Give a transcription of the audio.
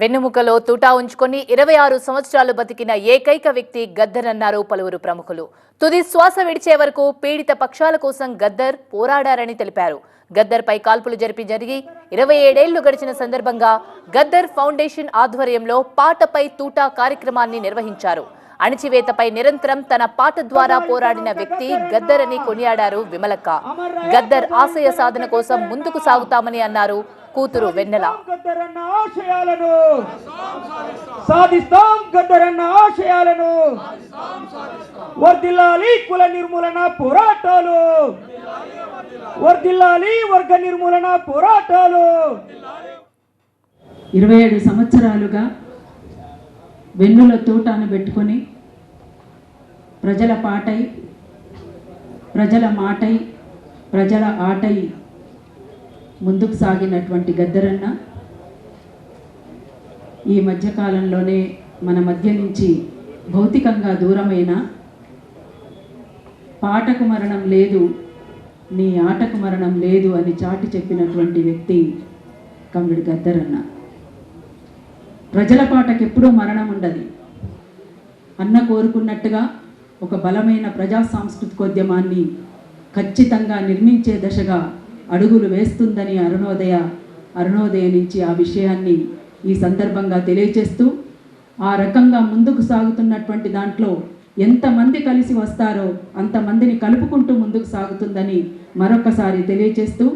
వెన్నుముకలో తూటా ఉంచుకొని 26 సంవత్సరాలు బతికిన ఏకైక వ్యక్తి గద్దర్ అన్నారు పలువురు ప్రముఖులు. తుది శ్వాస విడిచే వరకు పీడిత పక్షాల కోసం గద్దర్ పోరాడారని తెలిపారు. గద్దర్ పై కాల్పులు జరిగి 27 ఏళ్లు గడిచిన సందర్భంగా గద్దర్ ఫౌండేషన్ ఆధ్వర్యంలో పాటపై తూటా కార్యక్రమాన్ని నిర్వహించారు. అణచివేతపై నిరంతరం తన పాట ద్వారా పోరాడిన వ్యక్తి గద్దర్ అని కొనియాడారు విమలక్క. గద్దర్ ఆశయ సాధన కోసం ముందుకు సాగుతామని అన్నారు కూతురు వెన్నెల. వర్ధిల్లాలి కుల నిర్మూలన పోరాటాలు, వర్ధిల్లాలి వర్గ నిర్మూలన పోరాటాలు. 27 సంవత్సరాలుగా వెన్నుల తూటాను పెట్టుకొని ప్రజల పాటై, ప్రజల మాటై, ప్రజల ఆటై ముందుకు సాగినటువంటి గద్దరన్న ఈ మధ్యకాలంలోనే మన మధ్య నుంచి భౌతికంగా దూరమైన, పాటకు మరణం లేదు, నీ ఆటకు మరణం లేదు అని చాటి చెప్పినటువంటి వ్యక్తి కమ్రేడ్ గద్దరన్న. ప్రజల పాటకు ఎప్పుడూ మరణం ఉండదు. అన్న కోరుకున్నట్టుగా ఒక బలమైన ప్రజా సాంస్కృతికోద్యమాన్ని ఖచ్చితంగా నిర్మించే దశగా అడుగులు వేస్తుందని అరుణోదయ నుంచి ఆ విషయాన్ని ఈ సందర్భంగా తెలియజేస్తూ, ఆ రకంగా ముందుకు సాగుతున్నటువంటి దాంట్లో ఎంతమంది కలిసి వస్తారో అంతమందిని కలుపుకుంటూ ముందుకు సాగుతుందని మరొకసారి తెలియజేస్తూ